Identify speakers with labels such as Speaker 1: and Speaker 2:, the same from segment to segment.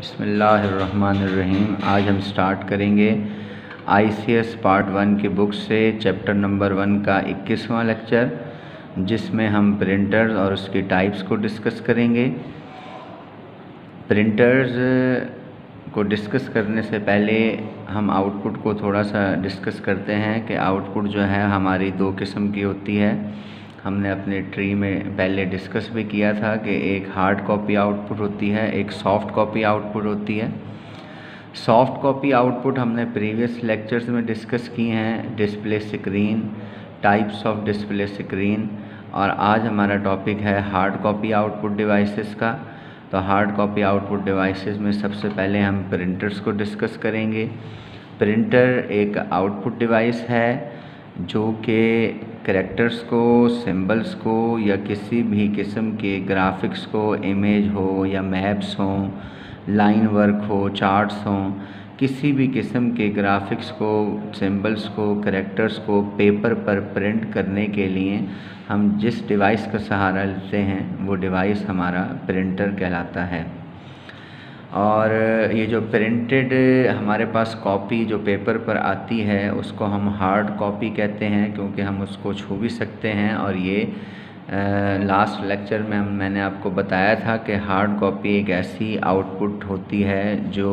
Speaker 1: बिस्मिल्लाहिर्रहमानिर्रहीम। आज हम स्टार्ट करेंगे ICS पार्ट 1 की बुक से चैप्टर नंबर 1 का 21वां लेक्चर, जिसमें हम प्रिंटर्स और उसकी टाइप्स को डिस्कस करेंगे। प्रिंटर्स को डिस्कस करने से पहले हम आउटपुट को थोड़ा सा डिस्कस करते हैं कि आउटपुट जो है हमारी दो किस्म की होती है। हमने अपने ट्री में पहले डिस्कस भी किया था कि एक हार्ड कॉपी आउटपुट होती है, एक सॉफ्ट कॉपी आउटपुट होती है। सॉफ्ट कॉपी आउटपुट हमने प्रीवियस लेक्चर्स में डिस्कस किए हैं, display screen, types of display screen, और आज हमारा टॉपिक है हार्ड कॉपी आउटपुट डिवाइसेस का। तो हार्ड कॉपी आउटपुट डिवाइसेस में सबसे पहले हम प्रिंटर्स को डिस्कस करेंगे। प्रिंटर एक आउटपुट डिवाइस है जो कि कैरेक्टर्स को, सिंबल्स को या किसी भी किस्म के ग्राफिक्स को, इमेज हो या मैप्स हों, लाइन वर्क हो, चार्ट्स हों, किसी भी किस्म के ग्राफिक्स को, सिंबल्स को, कैरेक्टर्स को पेपर पर प्रिंट करने के लिए हम जिस डिवाइस का सहारा लेते हैं वो डिवाइस हमारा प्रिंटर कहलाता है। और ये जो प्रिंटेड हमारे पास कॉपी जो पेपर पर आती है उसको हम हार्ड कॉपी कहते हैं, क्योंकि हम उसको छू भी सकते हैं। और ये लास्ट लेक्चर में मैंने आपको बताया था कि हार्ड कॉपी एक ऐसी आउटपुट होती है जो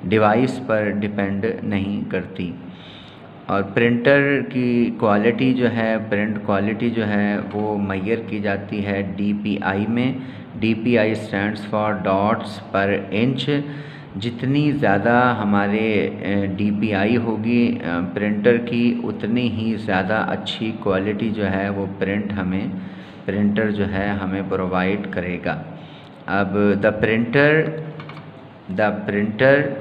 Speaker 1: डिवाइस पर डिपेंड नहीं करती। और प्रिंटर की क्वालिटी जो है, प्रिंट क्वालिटी जो है वो मेजर की जाती है DPI में। DPI स्टैंड्स फॉर डॉट्स पर इंच। जितनी ज़्यादा हमारे DPI होगी प्रिंटर की, उतनी ही ज़्यादा अच्छी क्वालिटी जो है वो प्रिंटर जो है हमें प्रोवाइड करेगा। अब the printer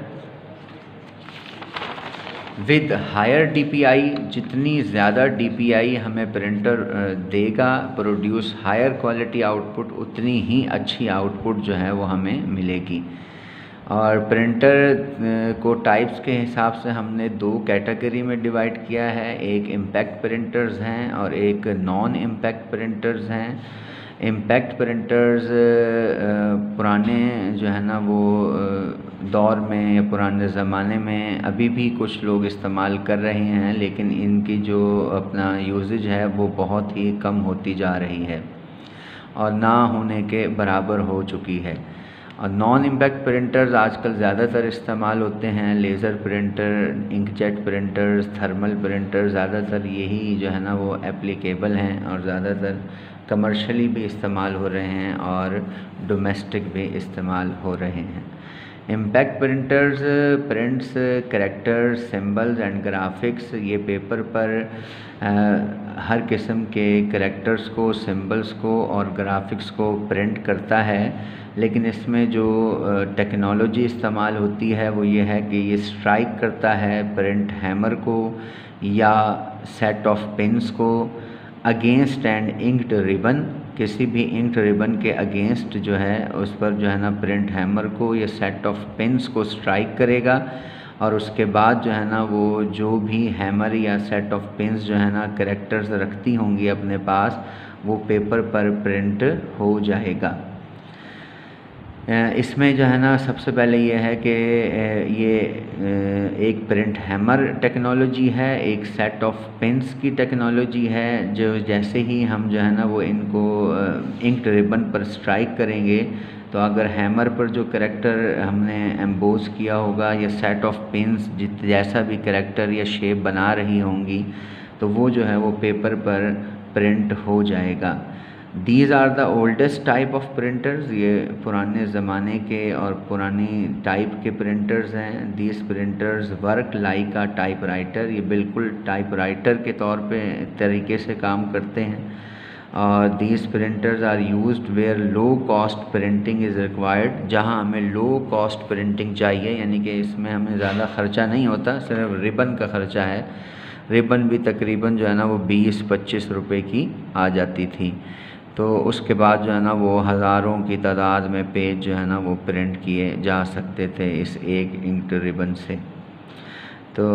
Speaker 1: with higher DPI, जितनी ज़्यादा DPI हमें प्रिंटर देगा प्रोड्यूस हायर क्वालिटी आउटपुट, उतनी ही अच्छी आउटपुट जो है वो हमें मिलेगी। और प्रिंटर को टाइप्स के हिसाब से हमने दो कैटेगरी में डिवाइड किया है। एक इम्पैक्ट प्रिंटर्स हैं और एक नॉन इम्पैक्ट प्रिंटर्स हैं। इम्पैक्ट प्रिंटर्स पुराने जो है ना वो दौर में या पुराने ज़माने में अभी भी कुछ लोग इस्तेमाल कर रहे हैं, लेकिन इनकी जो अपना यूजेज है वो बहुत ही कम होती जा रही है और ना होने के बराबर हो चुकी है। और नॉन इम्पैक्ट प्रिंटर्स आजकल ज़्यादातर इस्तेमाल होते हैं। Laser printer, inkjet printers, thermal printer, ज़्यादातर यही जो है ना वो एप्लीकेबल हैं और ज़्यादातर कमर्शियली भी इस्तेमाल हो रहे हैं और डोमेस्टिक भी इस्तेमाल हो रहे हैं। Impact printers prints characters, symbols and graphics. ये पेपर पर हर किस्म के कैरेक्टर्स को, सिंबल्स को और ग्राफिक्स को प्रिंट करता है। लेकिन इसमें जो टेक्नोलॉजी इस्तेमाल होती है वो ये है कि ये स्ट्राइक करता है प्रिंट हैमर को या सेट ऑफ पिन्स को अगेंस्ट एंड इंक्ड रिबन। किसी भी इंक्ड रिबन के अगेंस्ट जो है उस पर जो है ना प्रिंट हैमर को या सेट ऑफ पिन्स को स्ट्राइक करेगा, और उसके बाद जो है ना वो जो भी हैमर या सेट ऑफ पिन्स जो है ना कैरेक्टर्स रखती होंगी अपने पास, वो पेपर पर प्रिंट हो जाएगा। इसमें जो है ना सबसे पहले ये है कि ये एक प्रिंट हैमर टेक्नोलॉजी है, एक सेट ऑफ पिन्स की टेक्नोलॉजी है। जो जैसे ही हम जो है ना वो इनको इंक्ड रिबन पर स्ट्राइक करेंगे तो अगर हैमर पर जो कैरेक्टर हमने एम्बोस किया होगा या सेट ऑफ पिन्स जैसा भी कैरेक्टर या शेप बना रही होंगी तो वो जो है वो पेपर पर प्रिंट हो जाएगा। These are the oldest type of printers। ये पुराने ज़माने के और पुरानी टाइप के प्रिंटर्स हैं। These printers work like a typewriter। ये बिल्कुल टाइपराइटर के तरीके से काम करते हैं। और these printers are used where low cost printing is required। जहाँ हमें low cost printing चाहिए, यानी कि इसमें हमें ज़्यादा ख़र्चा नहीं होता, सिर्फ रिबन का ख़र्चा है। रिबन भी तकरीबन जो है ना वो 20-25 रुपए की आ जाती थी। तो उसके बाद जो है ना वो हज़ारों की तादाद में पेज जो है ना वो प्रिंट किए जा सकते थे इस एक इंक्ड रिबन से। तो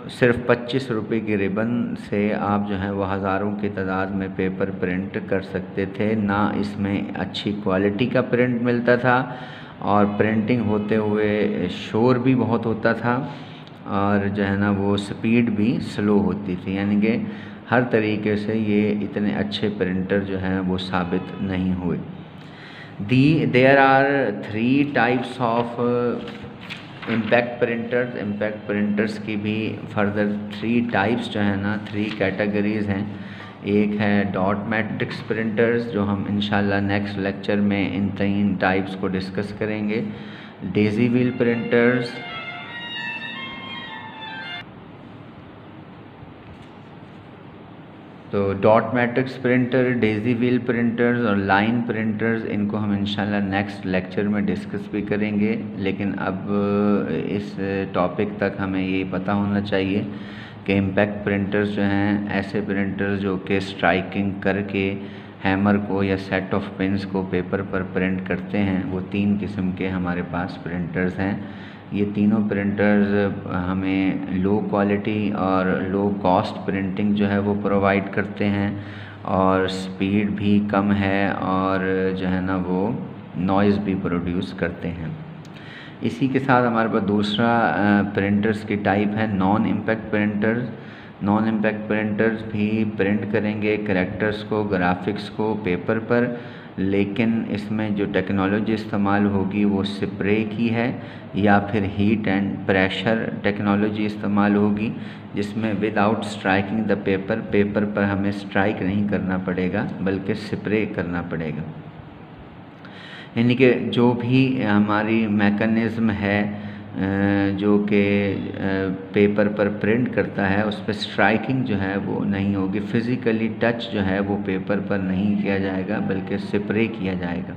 Speaker 1: सिर्फ 25 रुपये की रिबन से आप जो है वो हज़ारों की तादाद में पेपर प्रिंट कर सकते थे। ना इसमें अच्छी क्वालिटी का प्रिंट मिलता था और प्रिंटिंग होते हुए शोर भी बहुत होता था और जो है ना वो स्पीड भी स्लो होती थी, यानी कि हर तरीके से ये इतने अच्छे प्रिंटर जो हैं वो साबित नहीं हुए। There are 3 types of impact printers. Impact printers की भी फर्दर 3 टाइप्स जो है ना 3 कैटेगरीज़ हैं। एक है डॉट मैट्रिक्स प्रिंटर्स, जो हम इंशाल्लाह नेक्स्ट लेक्चर में इन 3 टाइप्स को डिस्कस करेंगे। डेज़ी व्हील प्रिंटर्स, तो dot matrix printer, daisy wheel printers और लाइन प्रिंटर्स, इनको हम इंशाल्लाह नेक्स्ट लेक्चर में डिस्कस भी करेंगे। लेकिन अब इस टॉपिक तक हमें ये पता होना चाहिए कि इम्पैक्ट प्रिंटर्स जो हैं ऐसे प्रिंटर्स जो कि स्ट्राइकिंग करके हैमर को या सेट ऑफ पिन्स को पेपर पर प्रिंट करते हैं, वो 3 किस्म के हमारे पास प्रिंटर्स हैं। ये तीनों प्रिंटर्स हमें लो क्वालिटी और लो कॉस्ट प्रिंटिंग जो है वो प्रोवाइड करते हैं और स्पीड भी कम है और जो है ना वो नॉइज़ भी प्रोड्यूस करते हैं। इसी के साथ हमारे पास दूसरा प्रिंटर्स की टाइप है non impact printers. Non impact printers भी प्रिंट करेंगे कैरेक्टर्स को, ग्राफिक्स को पेपर पर, लेकिन इसमें जो टेक्नोलॉजी इस्तेमाल होगी वो स्प्रे की है या फिर हीट एंड प्रेशर टेक्नोलॉजी इस्तेमाल होगी, जिसमें विदाउट स्ट्राइकिंग द पेपर पर हमें स्ट्राइक नहीं करना पड़ेगा बल्कि स्प्रे करना पड़ेगा। यानी कि जो भी हमारी मैकेनिज़्म है जो कि पेपर पर प्रिंट करता है उस पर स्ट्राइकिंग जो है वो नहीं होगी, फिज़िकली टच जो है वो पेपर पर नहीं किया जाएगा बल्कि स्प्रे किया जाएगा।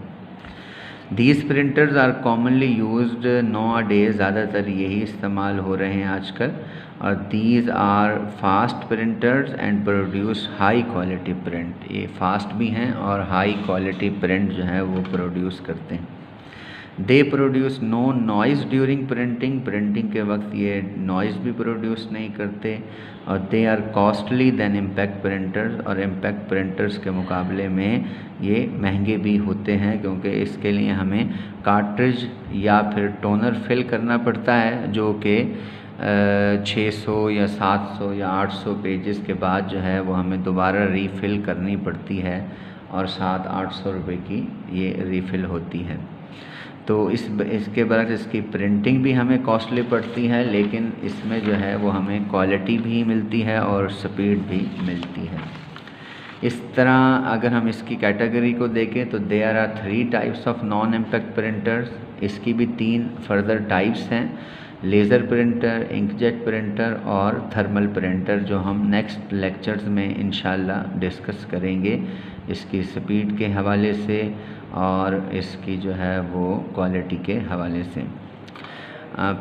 Speaker 1: These printers are commonly used nowadays, ज़्यादातर यही इस्तेमाल हो रहे हैं आजकल। और these are fast printers and produce high quality print. ये फास्ट भी हैं और हाई क्वालिटी प्रिंट जो है वो प्रोड्यूस करते हैं। They produce no noise during printing, printing के वक्त ये नॉइज़ भी प्रोड्यूस नहीं करते। और they are costly than impact printers, और इम्पैक्ट प्रिंटर्स के मुकाबले में ये महंगे भी होते हैं क्योंकि इसके लिए हमें कार्ट्रिज या फिर टोनर फिल करना पड़ता है जो कि 600 या 700 या 800 पेजेस के बाद जो है वो हमें दोबारा रीफ़िल करनी पड़ती है और 700-800 रुपये की ये रीफ़िल होती है। तो इसके बरक्स इसकी प्रिंटिंग भी हमें कॉस्टली पड़ती है, लेकिन इसमें जो है वो हमें क्वालिटी भी मिलती है और स्पीड भी मिलती है। इस तरह अगर हम इसकी कैटेगरी को देखें तो there are 3 types of non impact printers. इसकी भी 3 फर्दर टाइप्स हैं, लेज़र प्रिंटर, इंकजेट प्रिंटर और थर्मल प्रिंटर, जो हम नेक्स्ट लेक्चर्स में इंशाल्लाह डिस्कस करेंगे इसकी स्पीड के हवाले से और इसकी जो है वो क्वालिटी के हवाले से।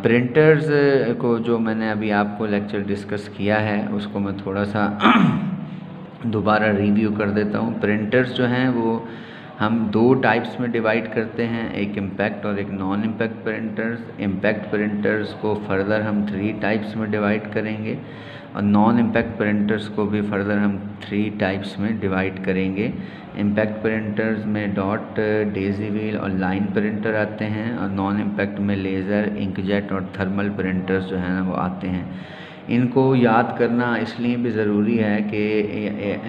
Speaker 1: प्रिंटर्स को जो मैंने अभी आपको लेक्चर डिस्कस किया है उसको मैं थोड़ा सा दोबारा रिव्यू कर देता हूँ। प्रिंटर्स जो हैं वो हम 2 टाइप्स में डिवाइड करते हैं, एक इम्पैक्ट और एक non impact printers. Impact printers को फर्दर हम 3 टाइप्स में डिवाइड करेंगे और नॉन इम्पैक्ट प्रिंटर्स को भी फर्दर हम 3 टाइप्स में डिवाइड करेंगे। इम्पैक्ट प्रिंटर्स में डॉट, डेज़ी व्हील और लाइन प्रिंटर आते हैं और नॉन इम्पैक्ट में लेज़र, इंकजेट और थर्मल प्रिंटर्स जो हैं ना वो आते हैं। इनको याद करना इसलिए भी ज़रूरी है कि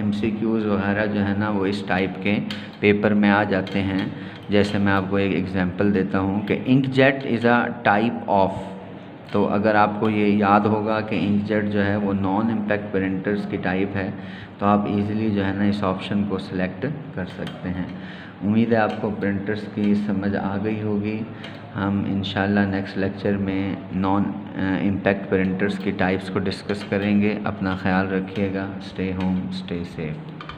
Speaker 1: MCQs वगैरह जो है ना वो इस टाइप के पेपर में आ जाते हैं। जैसे मैं आपको एक एग्जांपल देता हूँ कि inkjet is a type of, तो अगर आपको ये याद होगा कि इंकजेट जो है वो नॉन इम्पैक्ट प्रिंटर्स की टाइप है तो आप इजीली जो है ना इस ऑप्शन को सिलेक्ट कर सकते हैं। उम्मीद है आपको प्रिंटर्स की समझ आ गई होगी। हम इंशाल्लाह नेक्स्ट लेक्चर में नॉन इम्पैक्ट प्रिंटर्स की टाइप्स को डिस्कस करेंगे। अपना ख्याल रखिएगा। Stay home, stay safe.